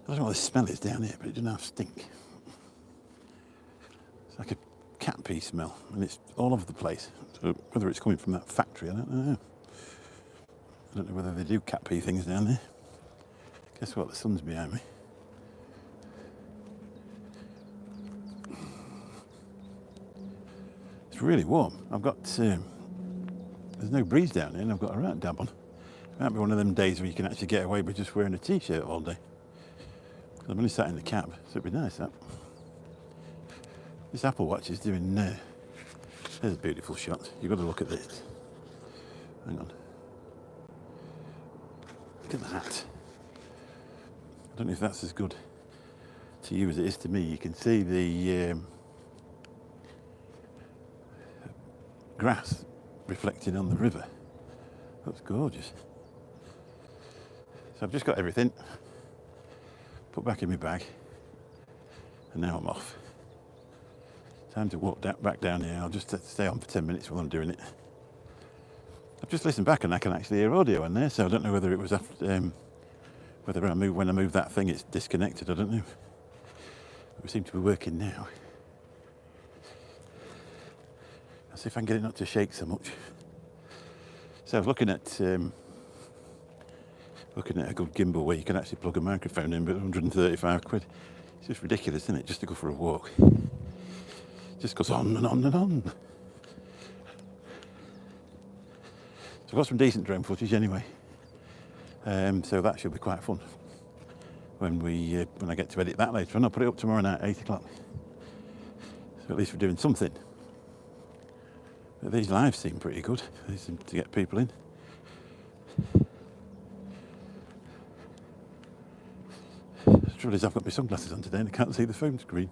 I don't know what the smell is down here, but it doesn't have stink. It's like a cat pee smell, and it's all over the place. So whether it's coming from that factory, I don't know. I don't know whether they do cat pee things down there. Guess what? The sun's behind me. It's really warm. I've got there's no breeze down here, and I've got a right dab on. It might be one of them days where you can actually get away with just wearing a t-shirt all day. I'm only sat in the cab, so it'd be nice that. This Apple Watch is doing. There's a beautiful shot. You've got to look at this. Hang on. Look at that. I don't know if that's as good to you as it is to me. You can see the grass reflected on the river. That's gorgeous. So I've just got everything put back in my bag, and now I'm off. Time to walk back down here. I'll just stay on for 10 minutes while I'm doing it. I've just listened back and I can actually hear audio in there, so I don't know whether it was after, whether when I move that thing it's disconnected, I don't know. But we seem to be working now. I'll see if I can get it not to shake so much. So I was looking at a good gimbal where you can actually plug a microphone in, but 135 quid. It's just ridiculous, isn't it, just to go for a walk. Just goes on and on and on. So I've got some decent drone footage anyway. So that should be quite fun when I get to edit that later on. I'll put it up tomorrow night at 8 o'clock. So at least we're doing something. But these lives seem pretty good. They seem to get people in. The trouble is I've got my sunglasses on today and I can't see the phone screen.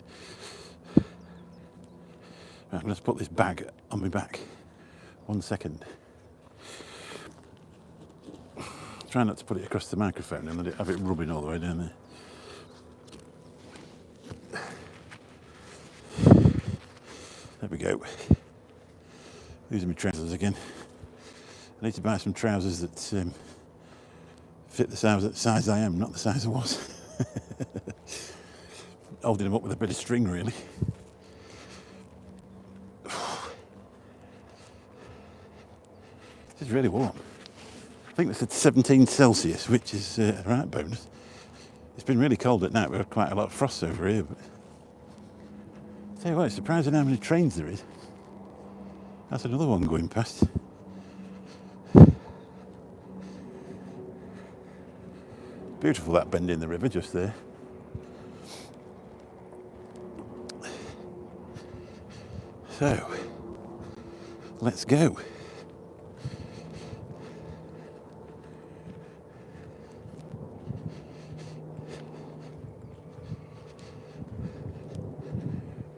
Right, I'm going to put this bag on my back. 1 second. Try not to put it across the microphone and let it have it rubbing all the way down there. There we go. These are my trousers again. I need to buy some trousers that fit the size I am, not the size I was. Holding them up with a bit of string, really. This is really warm. I think that's at 17 Celsius, which is a right bonus. It's been really cold at night. We've had quite a lot of frost over here. But I tell you what, it's surprising how many trains there is. That's another one going past. Beautiful, that bend in the river just there. So, let's go.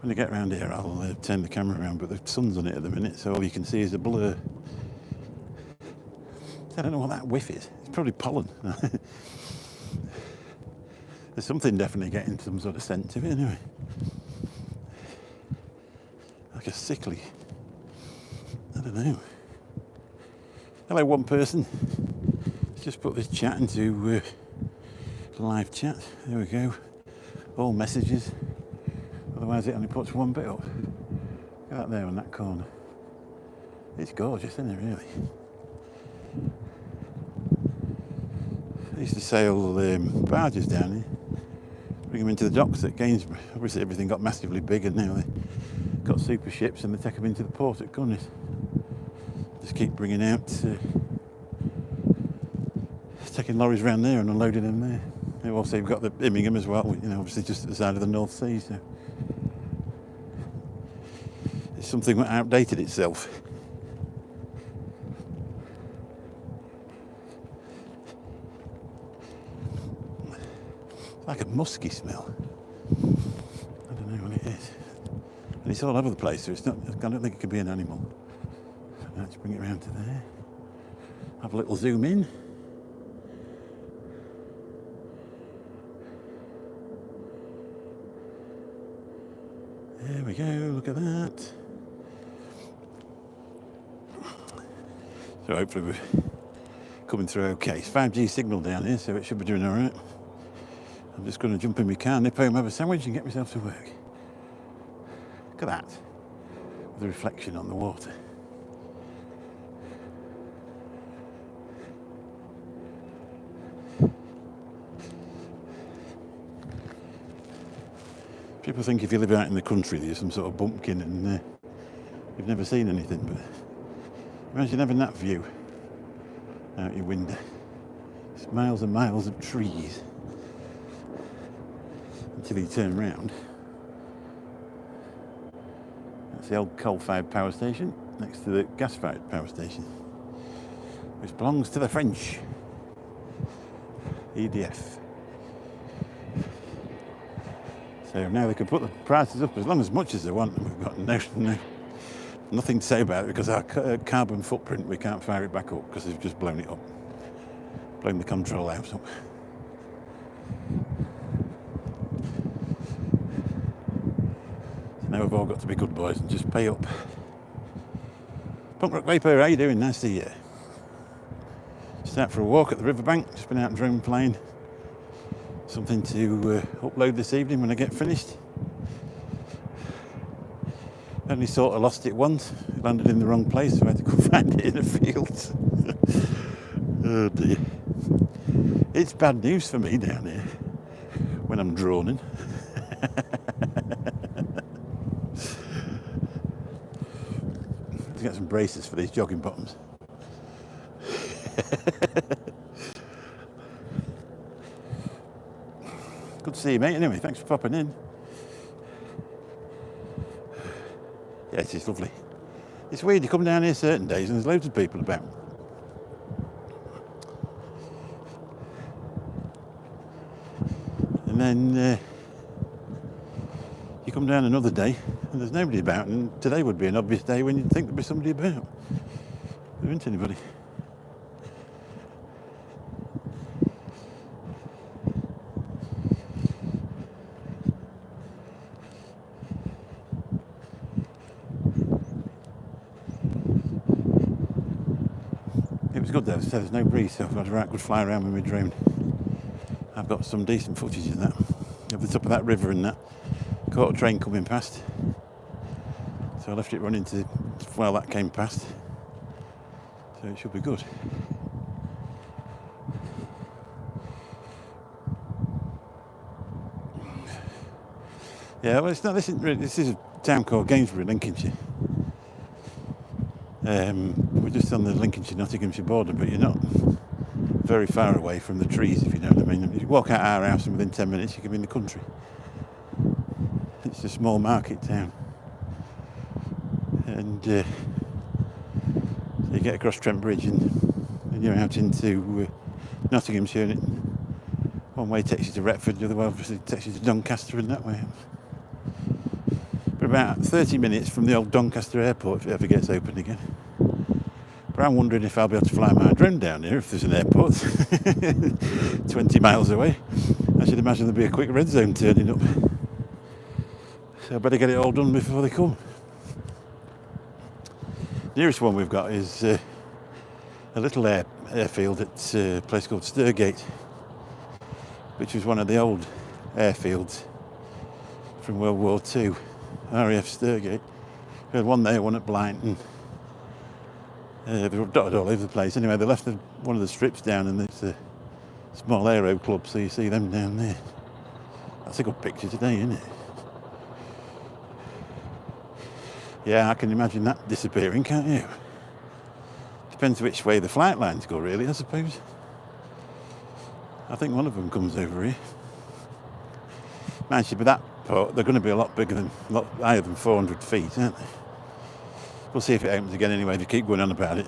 When I get around here, I'll turn the camera around, but the sun's on it at the minute, so all you can see is a blur. I don't know what that whiff is. It's probably pollen. There's something definitely getting some sort of scent to it anyway. Like a sickly. I don't know. Hello, one person. Let's just put this chat into live chat. There we go. All messages. Otherwise it only puts one bit up. Look at that there on that corner. It's gorgeous, isn't it, really? I used to sail barges down here, bring them into the docks at Gainsborough. Obviously everything got massively big and now they've got super ships and they take them into the port at Gunnis. Just keep bringing out, taking lorries around there and unloading them there. And also you've got the Immingham as well, you know, obviously just at the side of the North Sea, so it's something that outdated itself. It's like a musky smell. I don't know what it is. And it's all over the place, so it's not, I don't think it could be an animal. Let's bring it around to there. Have a little zoom in. There we go, look at that. So hopefully we're coming through okay. It's 5G signal down here, so it should be doing all right. I'm just going to jump in my car, nip home, have a sandwich and get myself to work. Look at that, the reflection on the water. People think if you live out in the country there's some sort of bumpkin and you've never seen anything, but imagine having that view out your window. It's miles and miles of trees until you turn round. That's the old coal-fired power station next to the gas-fired power station, which belongs to the French, EDF. So now they can put the prices up as much as they want, and we've got nothing to say about it because our carbon footprint, we can't fire it back up because they've just blown it up, blown the control house up. So now we've all got to be good boys and just pay up. Punk Rock Vapor, how you doing? Nice to see you. Just out for a walk at the riverbank, just been out drone flying. Something to upload this evening when I get finished. Only sort of lost it once. It landed in the wrong place, so I had to go find it in a field. Oh dear. It's bad news for me down here when I'm droning. Let's get some braces for these jogging bottoms. Good to see you, mate. Anyway, thanks for popping in. Yeah, it is lovely. It's weird, you come down here certain days and there's loads of people about. And then you come down another day and there's nobody about, and today would be an obvious day when you'd think there'd be somebody about. There isn't anybody. It was good though, so there's no breeze, so I've got a right good fly around with my drone. I've got some decent footage of that. Of the top of that river and that. Caught a train coming past. So I left it running while that came past. So it should be good. Yeah, well it's not, this is a town called Gainsborough, Lincolnshire. We're just on the Lincolnshire-Nottinghamshire border, but you're not very far away from the trees, if you know what I mean. If you walk out our house and within 10 minutes you can be in the country. It's a small market town. And so you get across Trent Bridge and you're out into Nottinghamshire, and it one way takes you to Retford, the other way obviously takes you to Doncaster and that way. But about 30 minutes from the old Doncaster airport if it ever gets open again. But I'm wondering if I'll be able to fly my drone down here if there's an airport 20 miles away. I should imagine there'll be a quick red zone turning up. So I better get it all done before they come. Nearest one we've got is a little airfield at a place called Sturgate, which was one of the old airfields from World War II, RAF Sturgate. We had one there, one at Blyton. They were dotted all over the place. Anyway, they left one of the strips down, and it's a small aero club, so you see them down there. That's a good picture today, isn't it? Yeah, I can imagine that disappearing, can't you? Depends which way the flight lines go, really, I suppose. I think one of them comes over here. Mind you, but that port, they're going to be a lot higher than 400 feet, aren't they? We'll see if it opens again anyway, if you keep going on about it.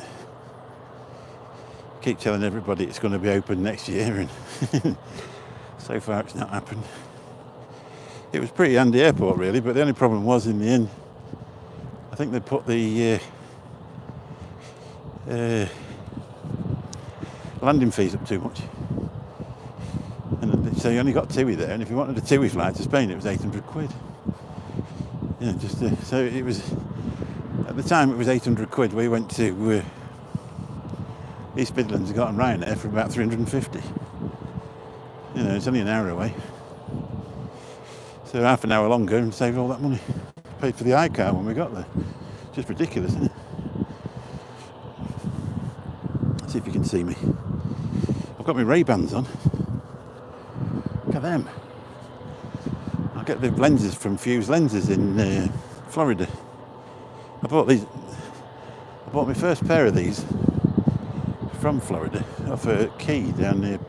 Keep telling everybody it's going to be open next year, and so far it's not happened. It was a pretty handy airport, really, but the only problem was, in the end, I think they put the landing fees up too much. And so you only got TUI there, and if you wanted a TUI flight to Spain, it was 800 quid. Yeah, so it was, at the time it was 800 quid. We went to East Midlands and got on Ryanair for about 350. You know, it's only an hour away. So half an hour longer and save all that money. Paid for the iCar when we got there. Just ridiculous, isn't it? Let's see if you can see me. I've got my Ray-Bans on. Look at them. I get the lenses from Fuse Lenses in Florida. I bought my first pair of these from Florida off a key down near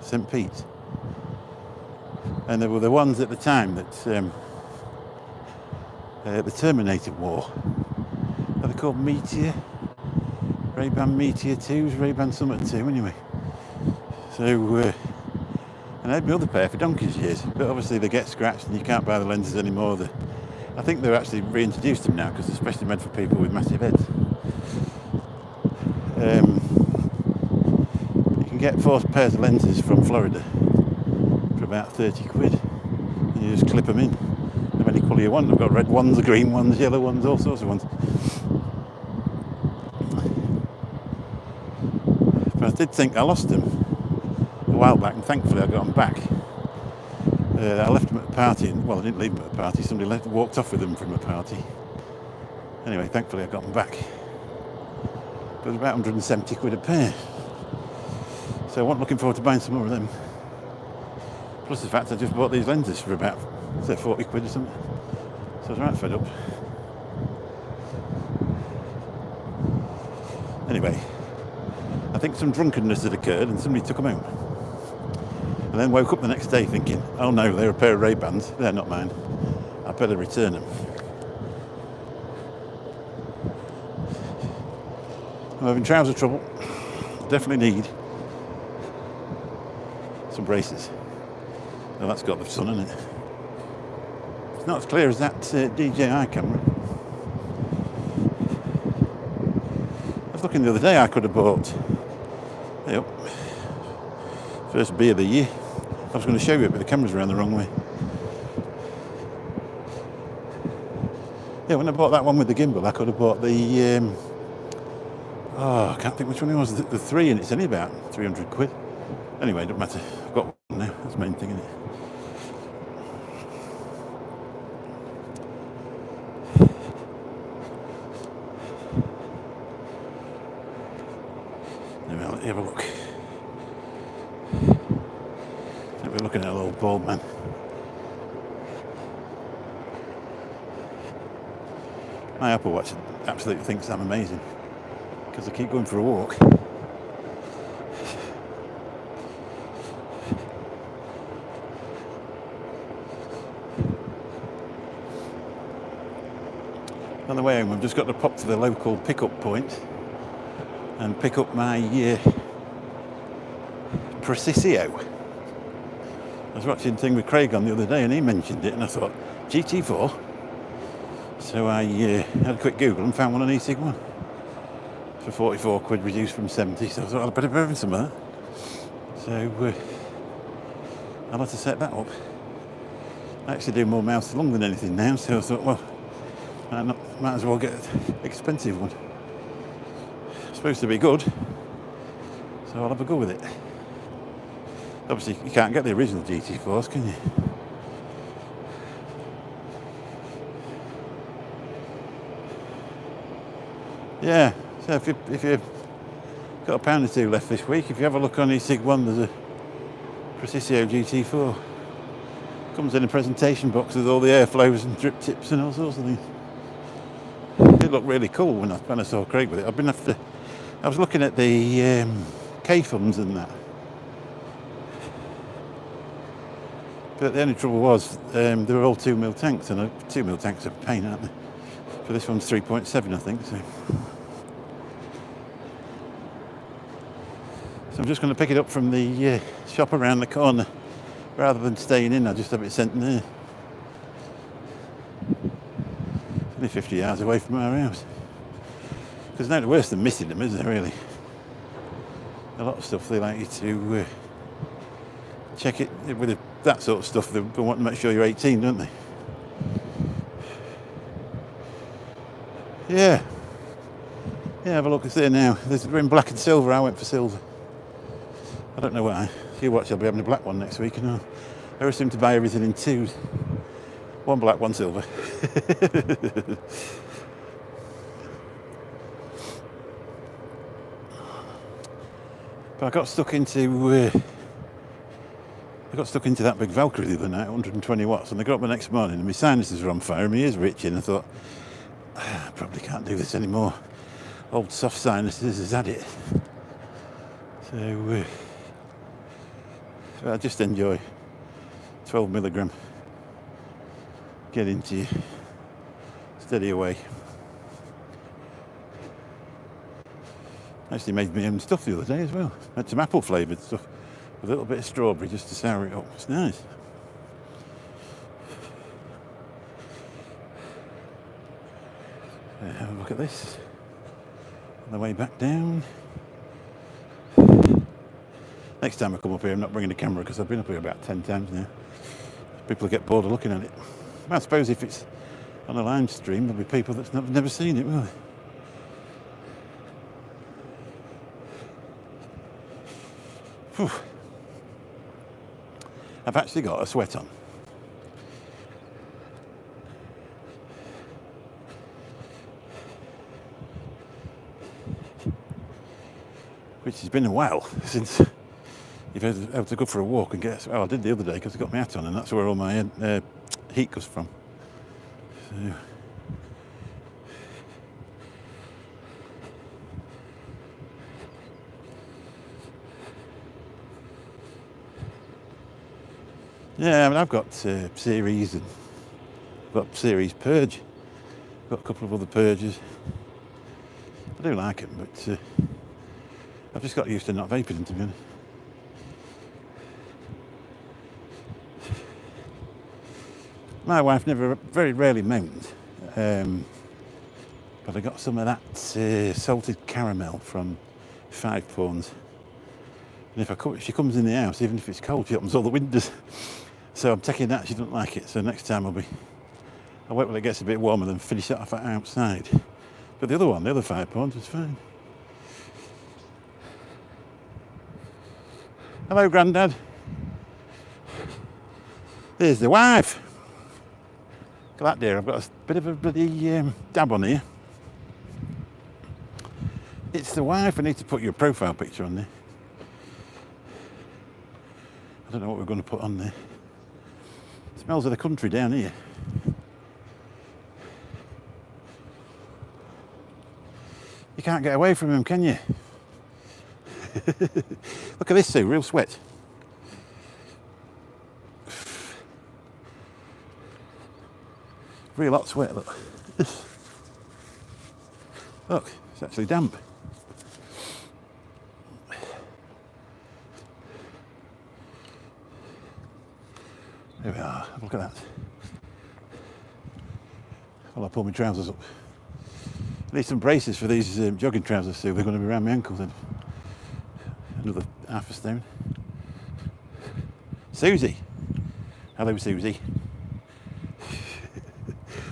St. Pete. And they were the ones at the time that the Terminator wore. Are they called Meteor? Ray-Ban Meteor 2s, Ray-Ban Summit 2 anyway. So, and I had my other pair for donkey's years, but obviously they get scratched and you can't buy the lenses anymore. I think they've actually reintroduced them now because they're especially meant for people with massive heads. You can get 4 pairs of lenses from Florida for about 30 quid. And you just clip them in of any colour you want. I've got red ones, green ones, yellow ones, all sorts of ones. But I did think I lost them a while back, and thankfully I got them back. I left them at a party, well, I didn't leave them at a party, somebody walked off with them from a party. Anyway, thankfully I got them back. But it was about 170 quid a pair. So I wasn't looking forward to buying some more of them. Plus the fact I just bought these lenses for about, say, 40 quid or something. So I was right fed up. Anyway, I think some drunkenness had occurred and somebody took them home. And then woke up the next day thinking, oh no, they're a pair of Ray-Bans, they're not mine. I better return them. I'm having trouser trouble. Definitely need some braces. Well, that's got the sun in it. It's not as clear as that DJI camera. I was looking the other day, I could have bought, yep, first beer of the year. I was going to show you it, but the camera's around the wrong way. Yeah, when I bought that one with the gimbal, I could have bought the, I can't think which one it was, the 3, and it's only about 300 quid. Anyway, it doesn't matter. I've got one now, that's the main thing, isn't it? Anyway, let me have a look. We're looking at a little bald man. My Apple Watch absolutely thinks I'm amazing because I keep going for a walk. On the way home, I've just got to pop to the local pickup point and pick up my Precisio. I was watching a thing with Craig on the other day and he mentioned it and I thought, GT4? So I had a quick Google and found one on e-cig 1 for 44 quid, reduced from 70, so I thought I'd better be having some of that. So I'll have to set that up. I actually do more mouth to lung than anything now, so I thought, well, might as well get an expensive one. It's supposed to be good, so I'll have a go with it. Obviously, you can't get the original GT4s, can you? Yeah, so if you've got a pound or two left this week, if you have a look on e-cig 1, there's a Precisio GT4. Comes in a presentation box with all the airflows and drip tips and all sorts of things. It looked really cool when I saw Craig with it. I was looking at the K-Funds and that. But the only trouble was they were all 2mm tanks, and 2mm tanks are a pain, aren't they? But this one's 3.7, I think. So I'm just going to pick it up from the shop around the corner. Rather than staying in, I'll just have it sent in there. It's only 50 yards away from our house. There's no worse than missing them, is there, really? A lot of stuff they like you to check it with that sort of stuff. They want to make sure you're 18, don't they? Yeah, have a look. It's there now. We're in black and silver. I went for silver. I don't know why. If you watch, I'll be having a black one next week, and I always seem to buy everything in twos. One black, one silver. But I got stuck into that big Valkyrie the other night, 120 watts, and I got up the next morning and my sinuses were on fire and my ears were itching. I thought, I probably can't do this anymore. Old soft sinuses has had it. So I just enjoy 12 milligram. Get into you, steady away. Actually made me own stuff the other day as well. Had some apple flavoured stuff with a little bit of strawberry just to sour it up. It's nice. Have a look at this. On the way back down. Next time I come up here, I'm not bringing a camera because I've been up here about 10 times now. People get bored of looking at it. I suppose if it's on a live stream, there'll be people that's never seen it, will they? Whew. I've actually got a sweat on. Which has been a while since you've been able to go for a walk and get. Well, I did the other day because I got my hat on, and that's where all my heat comes from. So. Yeah, I mean, I've got series and got series purge. Got a couple of other purges. I do like them, but I've just got used to not vaping them, to be honest. My wife very rarely moans, but I got some of that salted caramel from 5 Pawns. And if she comes in the house, even if it's cold, she opens all the windows. So I'm taking that. She doesn't like it. So next time I'll wait till it gets a bit warmer, then finish it off outside. But the other 5 Pawns was fine. Hello, Grandad. There's the wife. Look at that, dear. I've got a bit of a bloody dab on here. It's the wife. I need to put your profile picture on there. I don't know what we're going to put on there. It smells of the country down here. You can't get away from him, can you? Look at this, Sue, real sweat. Real hot sweat, look. Look, it's actually damp. There we are, look at that. Well, I pull my trousers up. I need some braces for these jogging trousers, Sue. They're going to be around my ankles then. Another half a stone. Susie. Hello, Susie.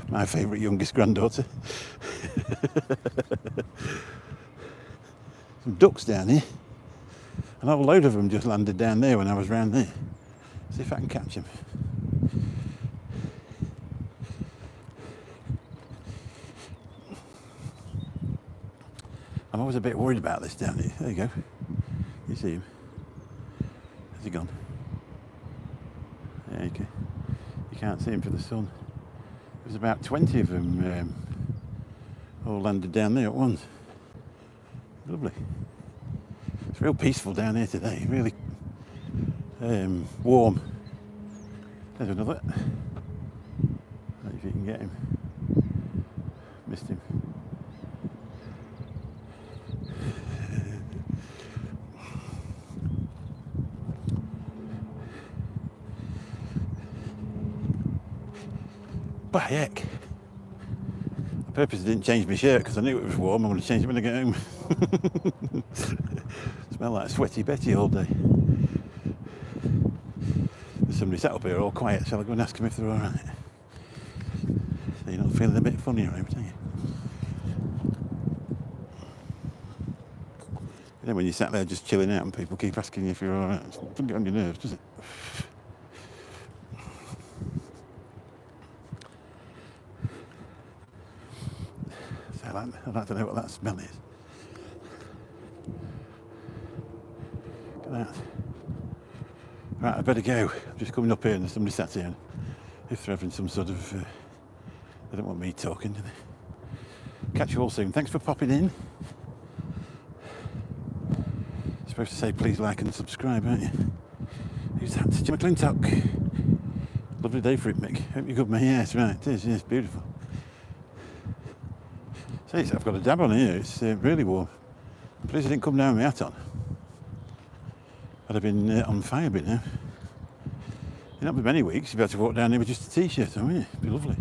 My favourite youngest granddaughter. Some ducks down here. And a whole load of them just landed down there when I was round there. See if I can catch them. I'm always a bit worried about this down here. There you go. You see him? Has he gone? Yeah, you can't see him for the sun. There's about 20 of them all landed down there at once. Lovely. It's real peaceful down here today. Really warm. There's another. Let's see if you can get him. Missed him. By heck. I purposely didn't change my shirt because I knew it was warm. I'm going to change it when I get home. Smell like sweaty Betty all day. There's somebody sat up here all quiet, so I'll go and ask them if they're alright. So you're not feeling a bit funny around, are you? then when you sat there just chilling out and people keep asking you if you're alright, it doesn't get on your nerves, does it? So I'd like to know what that smell is. Look at that. Right, I better go. I'm just coming up here and there's somebody sat here. And if they're having some sort of... they don't want me talking, do they? Catch you all soon. Thanks for popping in. You're supposed to say please like and subscribe, aren't you? Who's that? Jim McClintock. Lovely day for it, Mick. Hope you're good, mate. Yes, right. It is, yes, beautiful. See, I've got a dab on here. It's really warm. I'm pleased I didn't come down with my hat on. I'd have been on fire by now. It'd not be many weeks. You'd be able to walk down here with just a t-shirt on, wouldn't you? It'd be lovely.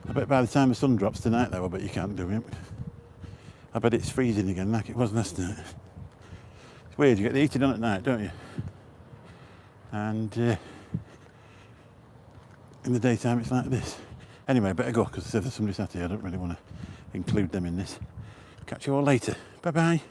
I bet by the time the sun drops tonight, though, I bet you can't do it. I bet it's freezing again like it was last night. It's weird, you get the heating on at night, don't you? And in the daytime it's like this. Anyway, I better go, because there's somebody sat here. I don't really want to include them in this. Catch you all later. Bye-bye.